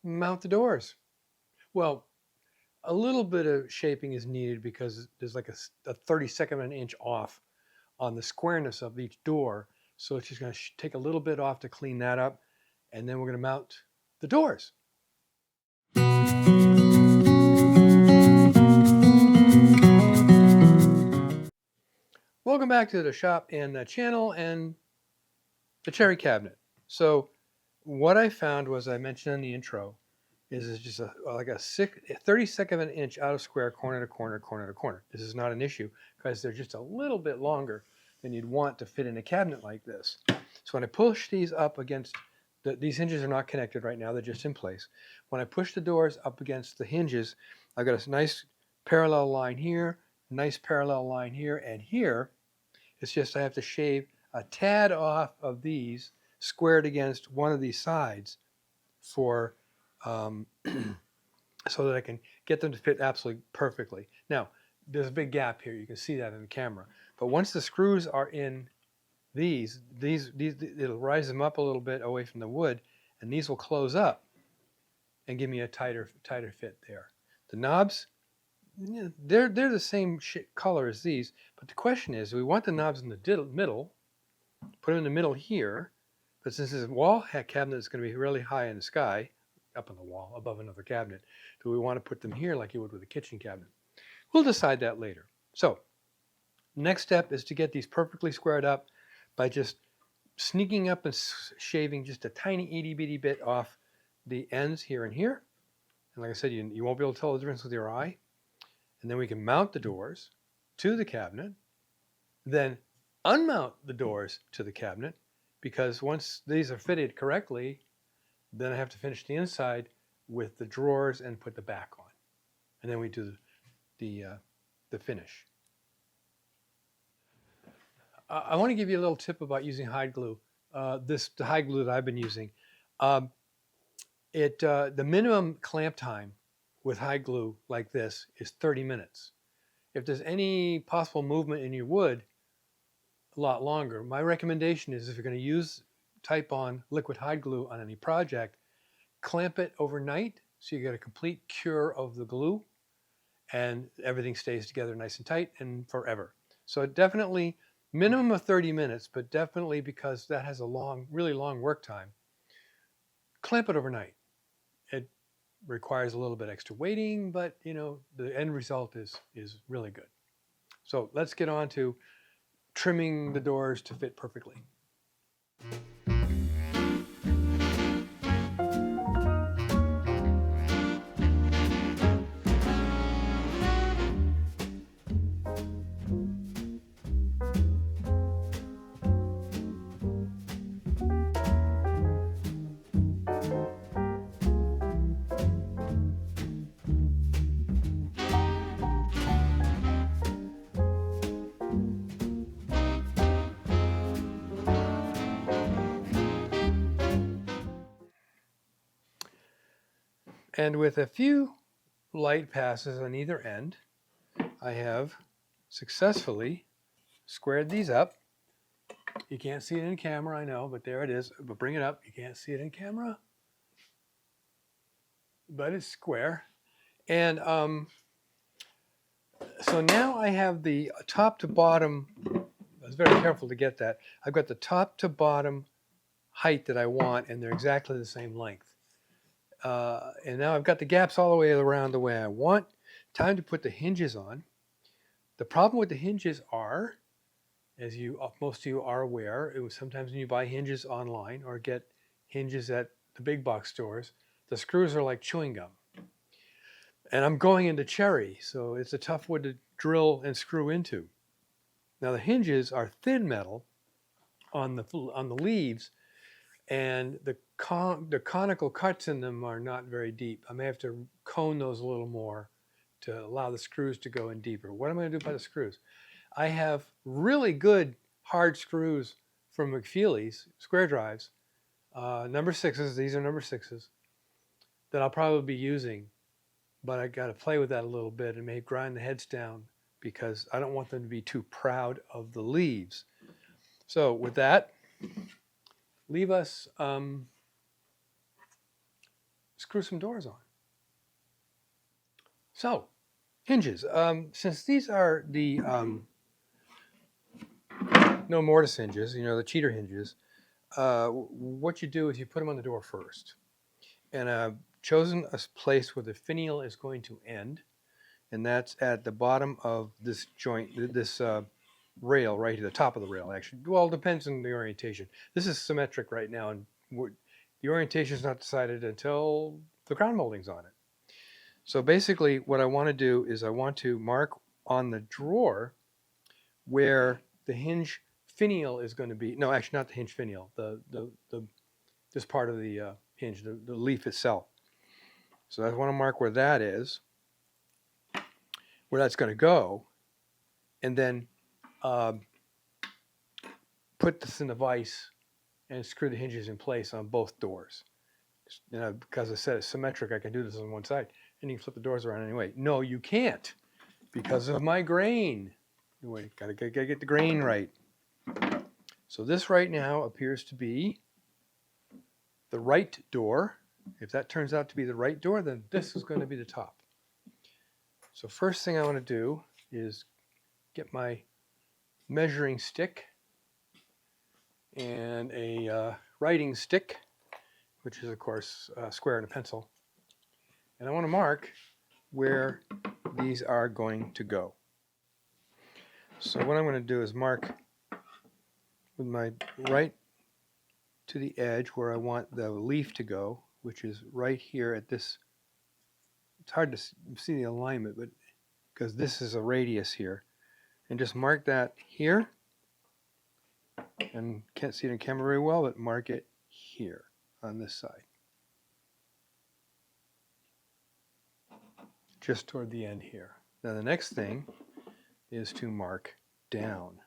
Mount the doors. Well, a little bit of shaping is needed because there's like a 32nd of an inch off on the squareness of each door. So it's just going to take a little bit off to clean that up. And then we're going to mount the doors. Welcome back to the shop and the channel and the cherry cabinet. So what I found was, I mentioned in the intro, is it's just like a 32nd of an inch out of square, corner to corner, corner to corner. This is not an issue because they're just a little bit longer than you'd want to fit in a cabinet like this. So when I push these up against, these hinges are not connected right now, they're just in place. When I push the doors up against the hinges, I've got a nice parallel line here, nice parallel line here, and here. It's just I have to shave a tad off of these squared against one of these sides for so that I can get them to fit absolutely perfectly. Now, there's a big gap here. You can see that in the camera. But once the screws are in these it'll rise them up a little bit away from the wood, and these will close up and give me a tighter fit there. The knobs, they're the same color as these, but the question is, we want the knobs in the middle, put them in the middle here, but since this wall cabinet is going to be really high in the sky, up on the wall above another cabinet, do we want to put them here like you would with a kitchen cabinet? We'll decide that later. So next step is to get these perfectly squared up by just sneaking up and shaving just a tiny itty bitty bit off the ends here and here. And like I said, you won't be able to tell the difference with your eye. And then we can mount the doors to the cabinet, then unmount the doors to the cabinet, because once these are fitted correctly, then I have to finish the inside with the drawers and put the back on. And then we do the finish. I want to give you a little tip about using hide glue. The hide glue that I've been using. The minimum clamp time with hide glue like this is 30 minutes. If there's any possible movement in your wood, a lot longer. My recommendation is, if you're going to use type-on liquid hide glue on any project, clamp it overnight so you get a complete cure of the glue and everything stays together nice and tight and forever. So definitely minimum of 30 minutes, but definitely, because that has a really long work time, clamp it overnight. It requires a little bit extra waiting, but the end result is really good. So let's get on to trimming the doors to fit perfectly. And with a few light passes on either end, I have successfully squared these up. You can't see it in camera, I know, but there it is. But bring it up. You can't see it in camera, but it's square. And so now I have the top to bottom. I was very careful to get that. I've got the top to bottom height that I want, and they're exactly the same length. And now I've got the gaps all the way around the way I want. Time to put the hinges on. The problem with the hinges are, as most of you are aware, sometimes when you buy hinges online or get hinges at the big box stores, the screws are like chewing gum. And I'm going into cherry, so it's a tough wood to drill and screw into. Now the hinges are thin metal on the leaves, and the conical cuts in them are not very deep. I may have to cone those a little more to allow the screws to go in deeper. What am I going to do about the screws? I have really good hard screws from McFeely's square drives, number 6s. These are number 6s that I'll probably be using, but I got to play with that a little bit and maybe grind the heads down because I don't want them to be too proud of the leaves. So with that, leave us screw some doors on. So, hinges. Since these are the no mortise hinges, the cheater hinges, what you do is you put them on the door first. And I've chosen a place where the finial is going to end, and that's at the bottom of this joint, this rail right here, the top of the rail actually. Well, it depends on the orientation. This is symmetric right now, and the orientation is not decided until the ground molding's on it. So basically what I want to do is I want to mark on the drawer where the hinge finial is going to be. No, actually not the hinge finial, this part of the hinge, the leaf itself. So I want to mark where that is, where that's going to go, and then put this in the vise and screw the hinges in place on both doors. Because I said it's symmetric, I can do this on one side, and you can flip the doors around anyway. No, you can't, because of my grain. Wait, gotta get the grain right. So this right now appears to be the right door. If that turns out to be the right door, then this is going to be the top. So first thing I want to do is get my measuring stick and a writing stick, which is of course a square and a pencil. And I want to mark where these are going to go. So what I'm going to do is mark with my right to the edge where I want the leaf to go, which is right here at this. It's hard to see the alignment, but because this is a radius here, and just mark that here. And can't see it in camera very well, but mark it here on this side, just toward the end here. Now the next thing is to mark down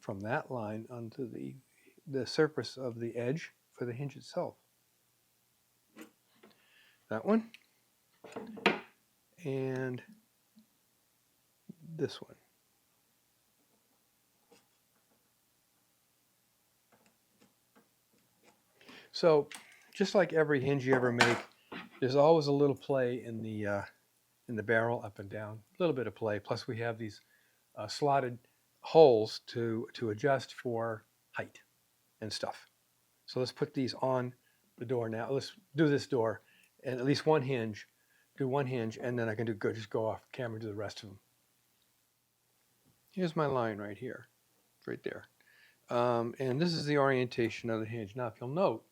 from that line onto the surface of the edge for the hinge itself. That one and this one. So just like every hinge you ever make, there's always a little play in the barrel up and down, a little bit of play. Plus we have these slotted holes to adjust for height and stuff. So let's put these on the door now. Let's do this door and at least one hinge, do one hinge, and then I can just go off camera and do the rest of them. Here's my line right here, right there. And this is the orientation of the hinge. Now if you'll note,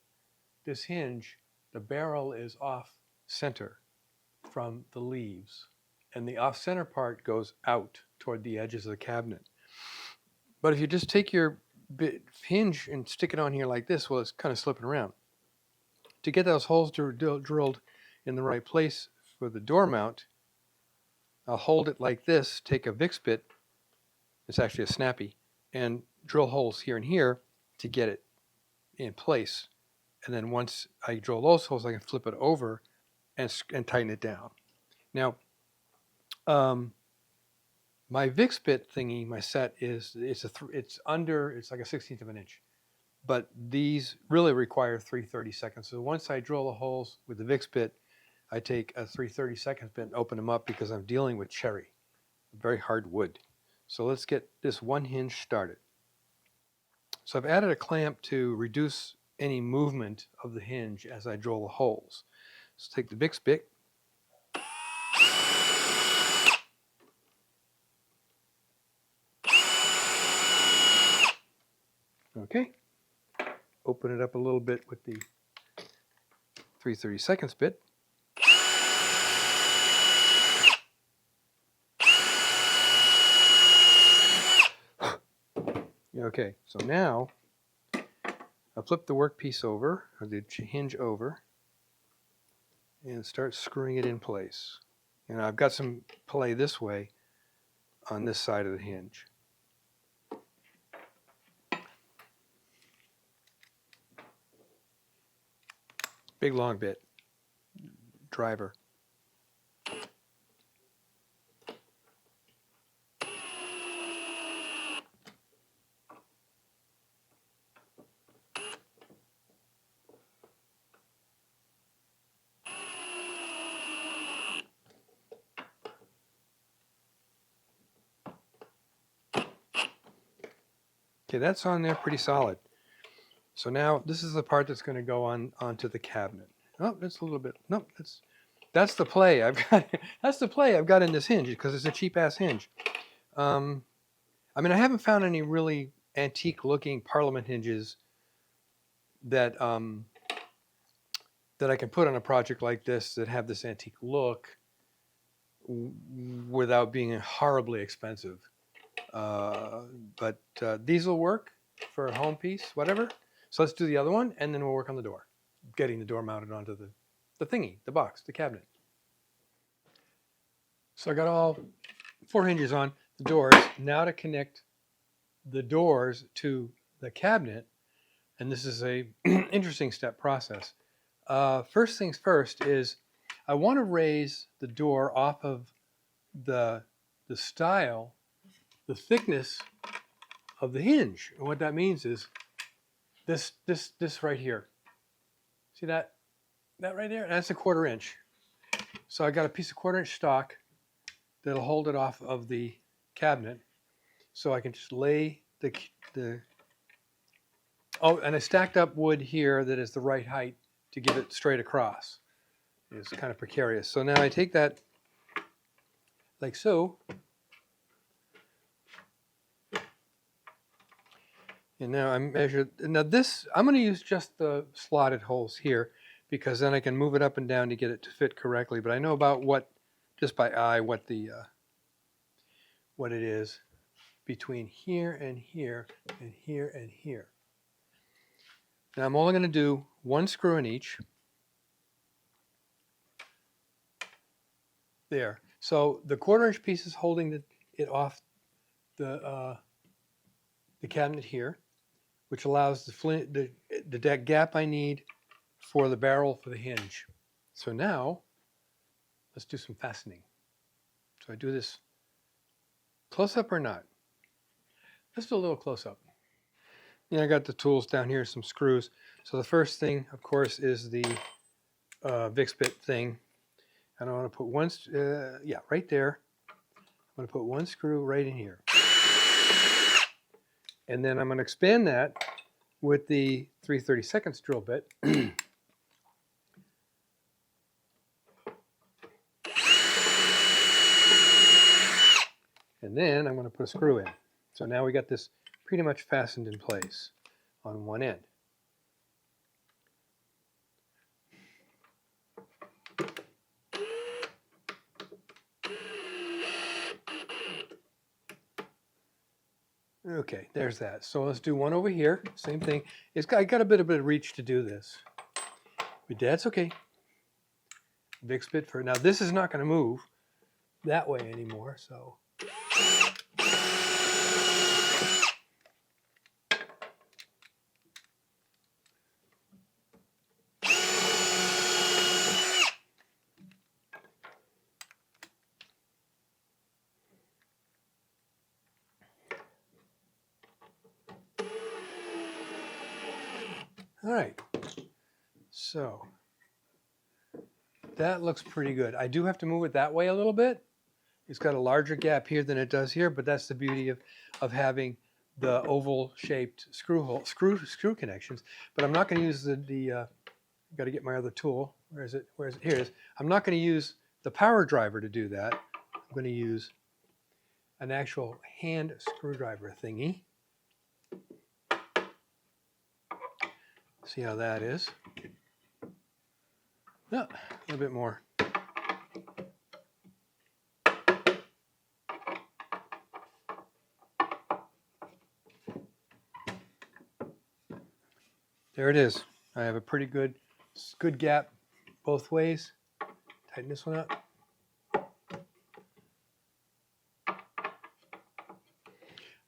this hinge, the barrel is off center from the leaves, and the off center part goes out toward the edges of the cabinet. But if you just take your hinge and stick it on here like this, well, it's kind of slipping around. To get those holes drilled in the right place for the door mount, I'll hold it like this, take a Vicks bit, it's actually a snappy, and drill holes here and here to get it in place. And then once I drill those holes, I can flip it over and tighten it down. Now, my Vicks bit thingy, my set it's like a 16th of an inch, but these really require 3/32. So once I drill the holes with the Vicks bit, I take a 3/32 bit and open them up because I'm dealing with cherry, very hard wood. So let's get this one hinge started. So I've added a clamp to reduce any movement of the hinge as I drill the holes. So take the Vicks bit, okay, open it up a little bit with the 3/32 bit. Okay, so now I'll flip the workpiece over, or the hinge over, and start screwing it in place. And I've got some play this way on this side of the hinge. Big long bit, driver. Okay, that's on there pretty solid. So now this is the part that's going to go onto the cabinet. Oh, that's a little bit. Nope, that's the play I've got. That's the play I've got in this hinge because it's a cheap ass hinge. I mean, I haven't found any really antique looking Parliament hinges that that I can put on a project like this that have this antique look without being horribly expensive. But these will work for a home piece, whatever. So let's do the other one, and then we'll work on the door, getting the door mounted onto the thingy, the box, the cabinet. So I got all 4 hinges on the doors. Now to connect the doors to the cabinet, and this is a interesting step process. First things first is I want to raise the door off of the stile, the thickness of the hinge. And what that means is this right here. See that right there? That's a 1/4 inch. So I got a piece of 1/4 inch stock that'll hold it off of the cabinet. So I can just lay oh, and I stacked up wood here that is the right height to give it straight across. It's kind of precarious. So now I take that like so. And now I measured. Now this, I'm going to use just the slotted holes here because then I can move it up and down to get it to fit correctly. But I know about just by eye, what it is between here and here and here and here. Now I'm only going to do 1 screw in each. There. So the 1/4 inch piece is holding it off the cabinet here, which allows the gap I need for the barrel for the hinge. So now let's do some fastening. So I do this close up or not? Let's do a little close up. Yeah, I got the tools down here, some screws. So the first thing, of course, is the VIX bit thing. And I want to put right there. I'm going to put 1 screw right in here. And then I'm going to expand that with the 3/32 drill bit. And then I'm going to put a screw in. So now we got this pretty much fastened in place on one end. Okay, there's that. So let's do one over here. Same thing. I got a bit of reach to do this. But that's okay. VIX bit for now. This is not going to move that way anymore. So. All right, so that looks pretty good. I do have to move it that way a little bit. It's got a larger gap here than it does here, but that's the beauty of having the oval-shaped screw connections. But I'm not going to use got to get my other tool. Where is it? Here it is. I'm not going to use the power driver to do that. I'm going to use an actual hand screwdriver thingy. See how that is? No, a little bit more. There it is. I have a pretty good gap both ways. Tighten this one up.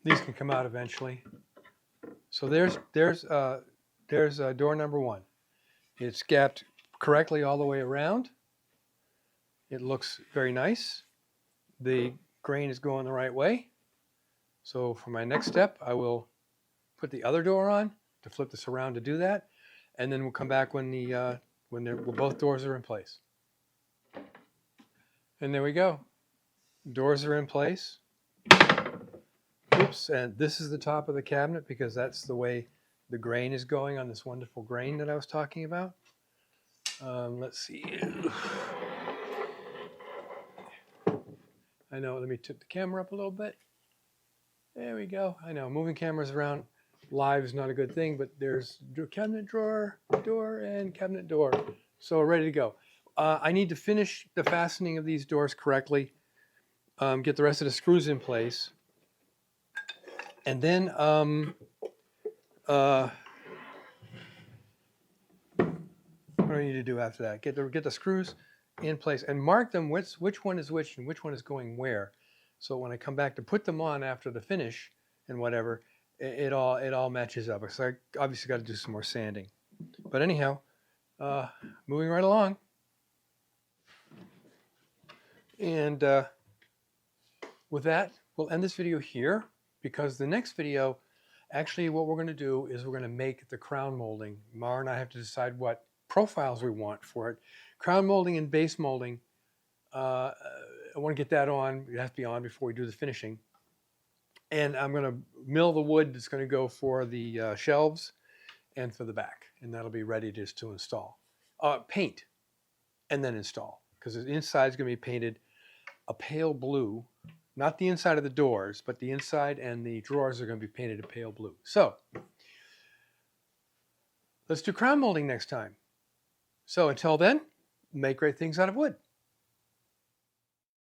These can come out eventually. So there's door number 1. It's gapped correctly all the way around. It looks very nice. The grain is going the right way. So for my next step, I will put the other door on to flip this around to do that, and then we'll come back when both doors are in place. And there we go. Doors are in place. Oops, and this is the top of the cabinet because that's the way the grain is going on this wonderful grain that I was talking about. Let's see. I know, let me tip the camera up a little bit. There we go. I know, moving cameras around live is not a good thing, but there's cabinet drawer, door, and cabinet door. So we're ready to go. I need to finish the fastening of these doors correctly, get the rest of the screws in place. And then what do I need to do after that? Get the screws in place and mark them which one is which and which one is going where. So when I come back to put them on after the finish and whatever, it all matches up. So I obviously got to do some more sanding. But anyhow, moving right along. And with that, we'll end this video here because the next video, actually what we're going to do is we're going to make the crown molding. Mara and I have to decide what profiles we want for it. Crown molding and base molding, I want to get that on. It has to be on before we do the finishing. And I'm going to mill the wood that's going to go for the shelves and for the back. And that'll be ready just to install. Paint and then install, because the inside is going to be painted a pale blue. Not the inside of the doors, but the inside and the drawers are going to be painted a pale blue. So let's do crown molding next time. So until then, make great things out of wood.